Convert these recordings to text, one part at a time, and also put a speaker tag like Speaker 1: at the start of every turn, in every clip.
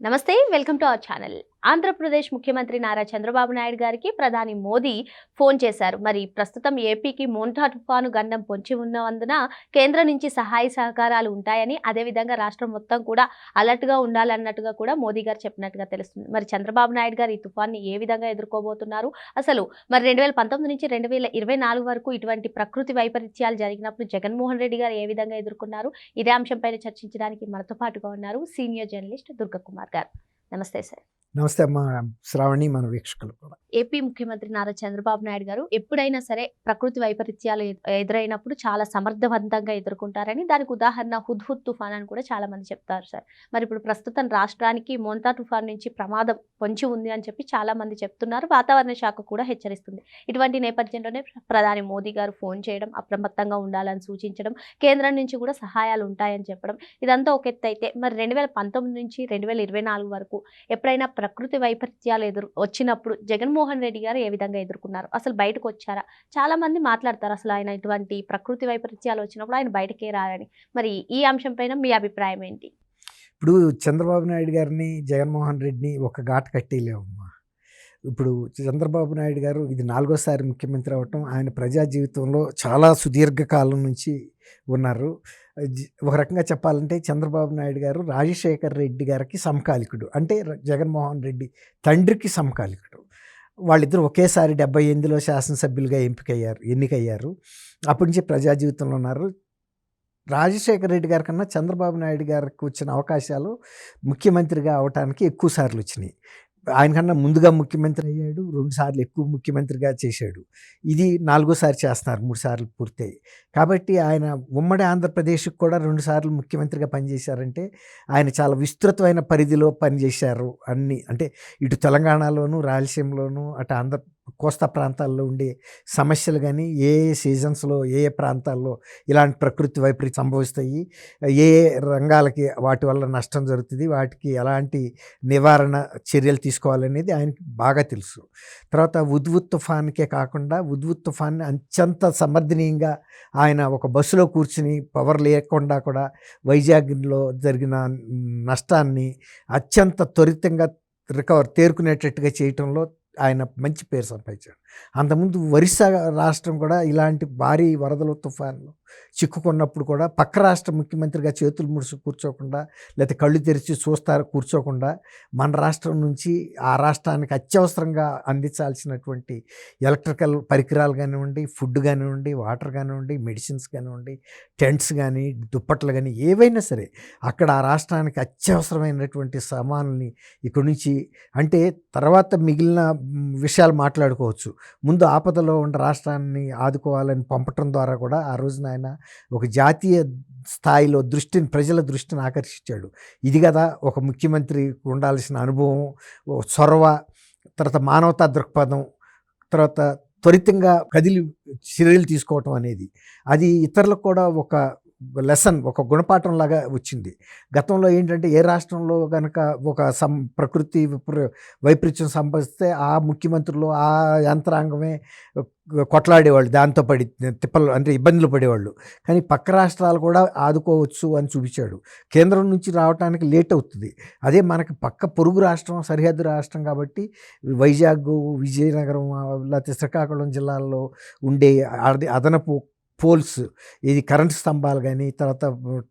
Speaker 1: నమస్తే welcome to our channel. Andhra Pradesh ముఖ్యమంత్రి నారా చంద్రబాబు నాయుడు గారికి ప్రధాని మోదీ ఫోన్ చేశారు. మరి ప్రస్తుతం ఏపీకి మోంటా తుఫాను గండం పొంచి ఉన్నందున కేంద్రం నుంచి సహాయ సహకారాలు ఉంటాయని, అదేవిధంగా రాష్ట్రం మొత్తం కూడా అలర్ట్గా ఉండాలన్నట్టుగా కూడా మోదీ గారు చెప్పినట్టుగా తెలుస్తుంది. మరి చంద్రబాబు నాయుడు గారు ఈ తుఫాన్ని ఏ విధంగా ఎదుర్కోబోతున్నారు, అసలు మరి 2019 నుంచి 2024 వరకు ఇటువంటి ప్రకృతి వైపరీత్యాలు జరిగినప్పుడు జగన్మోహన్ రెడ్డి గారు ఏ విధంగా ఎదుర్కొన్నారు, ఇదే అంశంపైన చర్చించడానికి మనతో పాటుగా ఉన్నారు సీనియర్ జర్నలిస్ట్ దుర్గకుమార్ గారు. నమస్తే సార్.
Speaker 2: నమస్తే అమ్మ శ్రావణి, మన వీక్షకులు కూడా.
Speaker 1: ఏపీ ముఖ్యమంత్రి నారా చంద్రబాబు నాయుడు గారు ఎప్పుడైనా సరే ప్రకృతి వైపరీత్యాలు ఎదురైనప్పుడు చాలా సమర్థవంతంగా ఎదుర్కొంటారని, దానికి ఉదాహరణ హుద్హుద్ తుఫాన్ అని కూడా చాలా మంది చెప్తారు సార్. మరి ఇప్పుడు ప్రస్తుతం రాష్ట్రానికి మోంతా తుఫాన్ నుంచి ప్రమాదం పొంచి ఉంది అని చెప్పి చాలా మంది చెప్తున్నారు. వాతావరణ శాఖ కూడా హెచ్చరిస్తుంది. ఇటువంటి నేపథ్యంలోనే ప్రధాని మోదీ గారు ఫోన్ చేయడం, అప్రమత్తంగా ఉండాలని సూచించడం, కేంద్రం నుంచి కూడా సహాయాలు ఉంటాయని చెప్పడం, ఇదంతా ఒక ఎత్తు అయితే, మరి 2019 నుంచి 2024 వరకు ఎప్పుడైనా ప్రకృతి వైపరీత్యాలు వచ్చినప్పుడు జగన్మోహన్ రెడ్డి గారు ఏ విధంగా ఎదుర్కొన్నారు, అసలు బయటకు వచ్చారా? చాలా మంది మాట్లాడతారు అసలు ఆయన ఇటువంటి ప్రకృతి వైపరీత్యాలు వచ్చినప్పుడు ఆయన బయటకే రారని. మరి ఈ అంశం పైన మీ అభిప్రాయం ఏంటి?
Speaker 2: ఇప్పుడు చంద్రబాబు నాయుడు గారిని, జగన్మోహన్ రెడ్డిని ఒక ఘాటు కట్టేయలేమమ్మా. ఇప్పుడు చంద్రబాబు నాయుడు గారు ఇది 4వ ముఖ్యమంత్రి అవటం, ఆయన ప్రజా జీవితంలో చాలా సుదీర్ఘకాలం నుంచి ఉన్నారు. ఒక రకంగా చెప్పాలంటే చంద్రబాబు నాయుడు గారు రాజశేఖర్ రెడ్డి గారికి సమకాలికుడు, అంటే జగన్మోహన్ రెడ్డి తండ్రికి సమకాలికుడు. వాళ్ళిద్దరూ ఒకేసారి 78లో శాసనసభ్యులుగా ఎన్నికయ్యారు. అప్పటి నుంచి ప్రజా జీవితంలో ఉన్నారు. రాజశేఖర రెడ్డి గారి కన్నా చంద్రబాబు నాయుడు గారికి వచ్చిన అవకాశాలు ముఖ్యమంత్రిగా అవటానికి ఎక్కువ సార్లు వచ్చినాయి. ఆయన కన్నా ముందుగా ముఖ్యమంత్రి అయ్యాడు, 2 సార్లు ఎక్కువ ముఖ్యమంత్రిగా చేశాడు. ఇది 4వ చేస్తున్నారు, 3 సార్లు పూర్తయి. కాబట్టి ఆయన ఉమ్మడి ఆంధ్రప్రదేశ్కి కూడా 2 సార్లు ముఖ్యమంత్రిగా పనిచేశారంటే ఆయన చాలా విస్తృతమైన పరిధిలో పనిచేశారు. అంటే ఇటు తెలంగాణలోను, రాయలసీమలోను, అటు కోస్తా ప్రాంతాల్లో ఉండే సమస్యలు కానీ, ఏ సీజన్స్లో ఏ ప్రాంతాల్లో ఇలాంటి ప్రకృతి వైపరీత్యం సంభవిస్తాయి, ఏ రంగాలకి వాటి వల్ల నష్టం జరుగుతుంది, వాటికి ఎలాంటి నివారణ చర్యలు తీసుకోవాలనేది ఆయనకి బాగా తెలుసు. తర్వాత హుద్హుద్ తుఫాన్కే కాకుండా హుద్హుద్ తుఫాన్ని అత్యంత సమర్థనీయంగా ఆయన ఒక బస్సులో కూర్చుని పవర్ లేకుండా కూడా వైజాగ్లో జరిగిన నష్టాన్ని అత్యంత త్వరితంగా తేరుకునేటట్టుగా చేయటంలో ఆయన మంచి పేరు సంపాదించాడు. అంతకుముందు ఒరిస్సా రాష్ట్రం కూడా ఇలాంటి భారీ వరదలు, తుఫాన్లు చిక్కుకున్నప్పుడు కూడా పక్క రాష్ట్ర ముఖ్యమంత్రిగా చేతులు ముడుచు కూర్చోకుండా, లేకపోతే కళ్ళు తెరిచి కూర్చోకుండా మన రాష్ట్రం నుంచి ఆ రాష్ట్రానికి అత్యవసరంగా అందించాల్సినటువంటి ఎలక్ట్రికల్ పరికరాలు కానివ్వండి, ఫుడ్ కానివ్వండి, వాటర్ కానివ్వండి, మెడిసిన్స్ కానివ్వండి, టెంట్స్ కానీ, దుప్పట్లు కానీ, ఏవైనా సరే అక్కడ ఆ రాష్ట్రానికి అత్యవసరమైనటువంటి సామాన్లని ఇక్కడి నుంచి, అంటే తర్వాత మిగిలిన విషయాలు మాట్లాడుకోవచ్చు, ముందు ఆపదలో ఉన్న రాష్ట్రాన్ని ఆదుకోవాలని పంపటం ద్వారా కూడా ఆ రోజున ఆయన ఒక జాతీయ స్థాయిలో ప్రజల దృష్టిని ఆకర్షించాడు. ఇది కదా ఒక ముఖ్యమంత్రి ఉండాల్సిన అనుభవం, చొరవ, తర్వాత మానవతా దృక్పథం, తర్వాత త్వరితంగా కదిలి చర్యలు తీసుకోవటం అనేది. అది ఇతరులకు కూడా ఒక లెసన్, ఒక గుణపాఠం లాగా వచ్చింది. గతంలో ఏంటంటే ఏ రాష్ట్రంలో కనుక ఒక ప్రకృతి వైపరీత్యం సంభవిస్తే ఆ ముఖ్యమంత్రులు, ఆ యంత్రాంగమే కొట్లాడేవాళ్ళు, దాంతో అంటే ఇబ్బందులు పడేవాళ్ళు. కానీ పక్క రాష్ట్రాలు కూడా ఆదుకోవచ్చు అని చూపించాడు. కేంద్రం నుంచి రావడానికి లేట్ అవుతుంది. అదే మనకి పక్క పొరుగు రాష్ట్రం, సరిహద్దు రాష్ట్రం కాబట్టి వైజాగ్, విజయనగరం, లేకపోతే శ్రీకాకుళం జిల్లాల్లో ఉండే అదనపు పోల్స్, ఇది కరెంటు స్తంభాలు కానీ, తర్వాత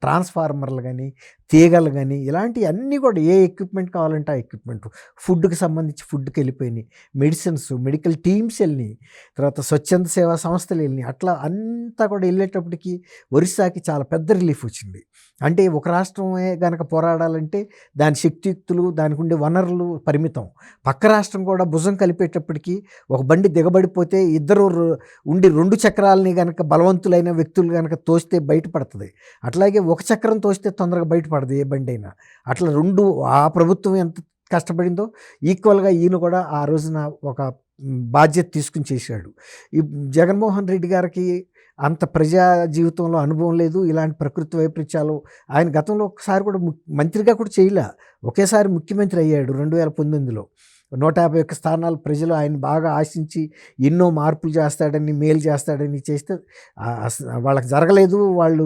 Speaker 2: ట్రాన్స్ఫార్మర్లు కానీ, తీగలు కానీ, ఇలాంటివి అన్నీ కూడా ఏ ఎక్విప్మెంట్ కావాలంటే ఆ ఎక్విప్మెంట్, ఫుడ్కి సంబంధించి ఫుడ్కి వెళ్ళిపోయినాయి, మెడిసిన్స్, మెడికల్ టీమ్స్ వెళ్ళినాయి, తర్వాత స్వచ్ఛంద సేవా సంస్థలు వెళ్ళినాయి. అట్లా అంతా కూడా వెళ్ళేటప్పటికి ఒరిస్సాకి చాలా పెద్ద రిలీఫ్ వచ్చింది. అంటే ఒక రాష్ట్రమే కనుక పోరాడాలంటే దాని శక్తియుక్తులు, దానికి ఉండే వనరులు పరిమితం. పక్క రాష్ట్రం కూడా భుజం కలిపేటప్పటికి ఒక బండి దిగబడిపోతే ఇద్దరు ఉండి 2 చక్రాలని కనుక బలవంతులైన వ్యక్తులు కనుక తోస్తే బయటపడుతుంది. అట్లాగే ఒక చక్రం తోస్తే తొందరగా బయటపడదు ఏ బండి అయినా. అట్లా 2 ఆ ప్రభుత్వం ఎంత కష్టపడిందో ఈక్వల్గా ఈయన కూడా ఆ రోజున ఒక బాధ్యత తీసుకుని చేశాడు. ఈ జగన్మోహన్ రెడ్డి గారికి అంత ప్రజా జీవితంలో అనుభవం లేదు. ఇలాంటి ప్రకృతి వైపరీత్యాలు ఆయన గతంలో ఒకసారి కూడా మంత్రిగా కూడా చేయలే, ఒకేసారి ముఖ్యమంత్రి అయ్యాడు 2019లో. 151 స్థానాలు ప్రజలు ఆయన బాగా ఆశించి ఎన్నో మార్పులు చేస్తాడని, మేలు చేస్తాడని చేస్తే వాళ్ళకి జరగలేదు. వాళ్ళు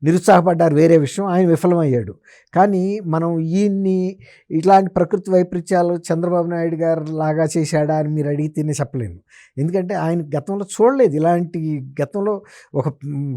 Speaker 2: నిరుత్సాహపడ్డారు, వేరే విషయం. ఆయన విఫలమయ్యాడు. కానీ మనం ఈయన్ని ఇట్లాంటి ప్రకృతి వైపరీత్యాలు చంద్రబాబు నాయుడు గారు లాగా చేశాడా అని మీరు అడిగితేనే చెప్పలేను. ఎందుకంటే ఆయన గతంలో చూడలేదు ఇలాంటి. గతంలో ఒక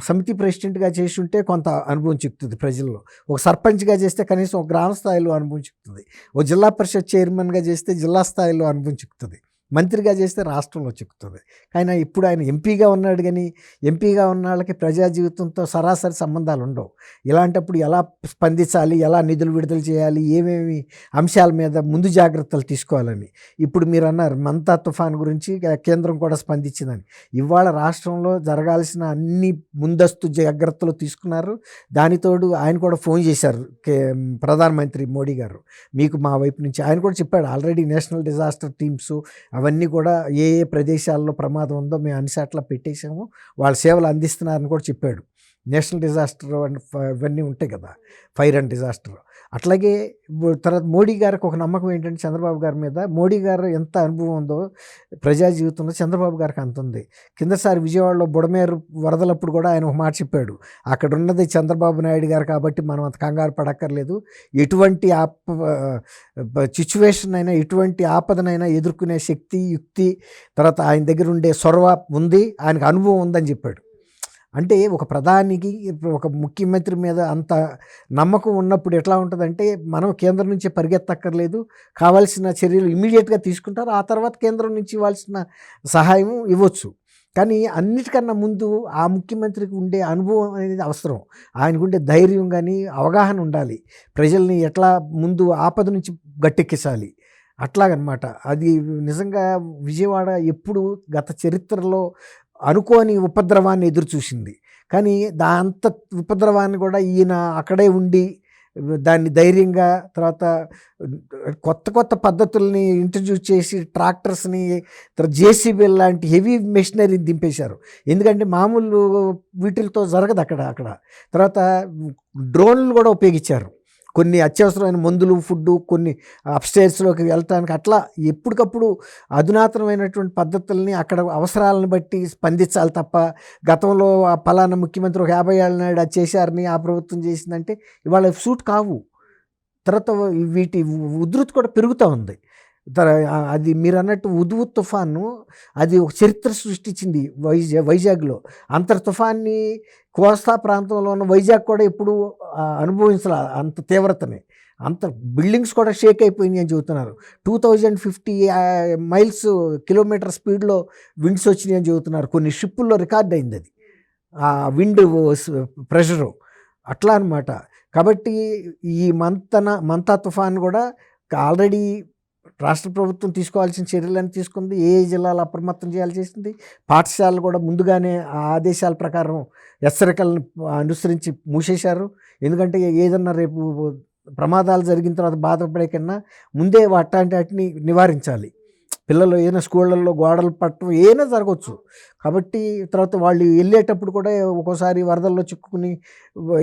Speaker 2: సమితి ప్రెసిడెంట్గా చేసి ఉంటే కొంత అనుభవం చిక్కుతుంది ప్రజల్లో. ఒక సర్పంచ్గా చేస్తే కనీసం ఒక గ్రామ స్థాయిలో అనుభవం చిక్కుతుంది. ఓ జిల్లా పరిషత్ చైర్మన్గా చేస్తే జిల్లా స్థాయిలో అనుభవం చిక్కుతుంది. మంత్రిగా చేస్తే రాష్ట్రంలో చిక్కుతుంది. కానీ ఇప్పుడు ఆయన ఎంపీగా ఉన్నాడు. కానీ ఎంపీగా ఉన్న వాళ్ళకి ప్రజా జీవితంతో సరాసరి సంబంధాలు ఉండవు. ఇలాంటప్పుడు ఎలా స్పందించాలి, ఎలా నిధులు విడుదల చేయాలి, ఏమేమి అంశాల మీద ముందు జాగ్రత్తలు తీసుకోవాలని. ఇప్పుడు మీరు అన్నారు మంతా తుఫాన్ గురించి కేంద్రం కూడా స్పందించిందని. ఇవాళ రాష్ట్రంలో జరగాల్సిన అన్ని ముందస్తు జాగ్రత్తలు తీసుకున్నారు. దానితోడు ఆయన కూడా ఫోన్ చేశారు ప్రధానమంత్రి మోడీ గారు, మీకు మా వైపు నుంచి. ఆయన కూడా చెప్పాడు ఆల్రెడీ నేషనల్ డిజాస్టర్ టీమ్స్ అవన్నీ కూడా ఏ ఏ ప్రదేశాల్లో ప్రమాదం ఉందో మేము అన్ని చోట్ల పెట్టేసాము, వాళ్ళ సేవలు అందిస్తున్నారని కూడా చెప్పాడు. నేషనల్ డిజాస్టర్ ఇవన్నీ ఉంటాయి కదా, ఫైర్ అండ్ డిజాస్టర్. అట్లాగే తర్వాత మోడీ గారికి ఒక నమ్మకం ఏంటంటే చంద్రబాబు గారి మీద, మోడీ గారు ఎంత అనుభవం ఉందో ప్రజా జీవితంలో చంద్రబాబు గారికి అంత ఉంది. కిందసారి విజయవాడలో బుడమేరు వరదలప్పుడు కూడా ఆయన ఒక మాట చెప్పాడు, అక్కడ ఉన్నది చంద్రబాబు నాయుడు గారు కాబట్టి మనం అంత కంగారు పడక్కర్లేదు, ఎటువంటి సిచ్యువేషన్ అయినా ఎటువంటి ఆపదనైనా ఎదుర్కొనే శక్తి, యుక్తి, తర్వాత ఆయన దగ్గర ఉండే చొరవ ఉంది, ఆయనకు అనుభవం ఉందని చెప్పాడు. అంటే ఒక ప్రధానికి, ఒక ముఖ్యమంత్రి మీద అంత నమ్మకం ఉన్నప్పుడు ఎట్లా ఉంటుందంటే మనం కేంద్రం నుంచి పరిగెత్తక్కర్లేదు, కావాల్సిన చర్యలు ఇమీడియట్గా తీసుకుంటారు. ఆ తర్వాత కేంద్రం నుంచి ఇవ్వాల్సిన సహాయం ఇవ్వచ్చు. కానీ అన్నిటికన్నా ముందు ఆ ముఖ్యమంత్రికి ఉండే అనుభవం అనేది అవసరం. ఆయనకుండే ధైర్యం కానీ అవగాహన ఉండాలి, ప్రజల్ని ఎట్లా ముందు ఆపద నుంచి గట్టెక్కించాలి అట్లాగనమాట. అది నిజంగా విజయవాడ ఎప్పుడు గత చరిత్రలో అనుకోని ఉపద్రవాన్ని ఎదురు చూసింది. కానీ అంత ఉపద్రవాన్ని కూడా ఈయన అక్కడే ఉండి దాన్ని ధైర్యంగా, తర్వాత కొత్త కొత్త పద్ధతుల్ని ఇంట్రడ్యూస్ చేసి ట్రాక్టర్స్ని, తర్వాత జేసీబీ లాంటి హెవీ మెషినరీని దింపేశారు. ఎందుకంటే మామూలు వీటితో జరగదు అక్కడ. తర్వాత డ్రోన్లు కూడా ఉపయోగించారు. కొన్ని అత్యవసరమైన మందులు, ఫుడ్డు, కొన్ని అప్స్టైర్స్లోకి వెళ్ళటానికి అట్లా ఎప్పటికప్పుడు అధునాతనమైనటువంటి పద్ధతుల్ని అక్కడ అవసరాలను బట్టి స్పందించాలి తప్ప గతంలో ఆ పలానా ముఖ్యమంత్రి ఒక 50 ఏళ్ళ నాడు అది చేశారని ఆ ప్రభుత్వం చేసిందంటే ఇవాళ సూట్ కావు. తర్వాత వీటి ఉధృతి కూడా పెరుగుతూ ఉంది. అది మీరు అన్నట్టు హుద్హుద్ తుఫాను అది ఒక చరిత్ర సృష్టించింది వైజాగ్లో. అంతర్ తుఫాన్ని కోస్తా ప్రాంతంలో ఉన్న వైజాగ్ కూడా ఎప్పుడు అనుభవించాల అంత తీవ్రతని. అంత బిల్డింగ్స్ కూడా షేక్ అయిపోయినాయి అని చెబుతున్నారు. 2050 మైల్స్ కిలోమీటర్ స్పీడ్లో విండ్స్ వచ్చినాయి అని చెబుతున్నారు. కొన్ని షిప్పుల్లో రికార్డ్ అయింది అది, ఆ విండ్ ప్రెషరు అట్లా అనమాట. కాబట్టి ఈ మంతా తుఫాన్ కూడా ఆల్రెడీ రాష్ట్ర ప్రభుత్వం తీసుకోవాల్సిన చర్యలను తీసుకుంది. ఏ జిల్లాలు అప్రమత్తం చేయాలి చేసింది. పాఠశాలలు కూడా ముందుగానే ఆ ఆదేశాల ప్రకారం హెచ్చరికలను అనుసరించి మూసేశారు. ఎందుకంటే ఏదన్నా రేపు ప్రమాదాలు జరిగిన తర్వాత బాధపడే కన్నా ముందే వాటిని నివారించాలి. పిల్లలు ఏదైనా స్కూళ్ళల్లో గోడలు పట్టడం ఏదైనా జరగవచ్చు. కాబట్టి తర్వాత వాళ్ళు వెళ్ళేటప్పుడు కూడా ఒక్కోసారి వరదల్లో చిక్కుకుని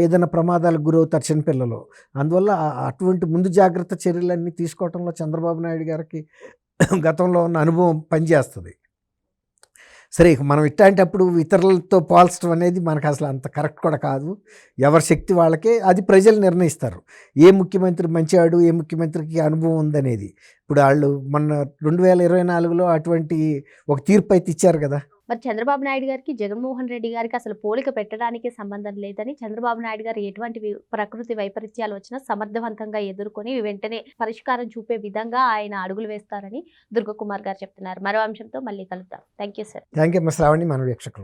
Speaker 2: ఏదైనా ప్రమాదాలకు గురవుతారు చిన్నపిల్లలు. అందువల్ల అటువంటి ముందు జాగ్రత్త చర్యలన్నీ తీసుకోవటంలో చంద్రబాబు నాయుడు గారికి గతంలో ఉన్న అనుభవం పనిచేస్తుంది. సరే, మనం ఇట్లాంటప్పుడు ఇతరులతో పోల్చడం అనేది మనకు అసలు అంత కరెక్ట్ కూడా కాదు. ఎవరి శక్తి వాళ్ళకే, అది ప్రజలు నిర్ణయిస్తారు. ఏ ముఖ్యమంత్రి మంచివాడు, ఏ ముఖ్యమంత్రికి అనుభవం ఉందనేది. ఇప్పుడు వాళ్ళు మొన్న 2024లో అటువంటి ఒక తీర్పు అయితే ఇచ్చారు కదా.
Speaker 1: మరి చంద్రబాబు నాయుడు గారికి జగన్మోహన్ రెడ్డి గారికి అసలు పోలిక పెట్టడానికి సంబంధం లేదని, చంద్రబాబు నాయుడు గారు ఎటువంటి ప్రకృతి వైపరీత్యాలు వచ్చినా సమర్థవంతంగా ఎదుర్కొని వెంటనే పరిష్కారం చూపే విధంగా ఆయన అడుగులు వేస్తారని దుర్గకుమార్ గారు చెప్తున్నారు. మరో అంశంతో మళ్ళీ కలుద్దాం. Thank you sir.
Speaker 2: Thank you Sravani, మన వీక్షకులు.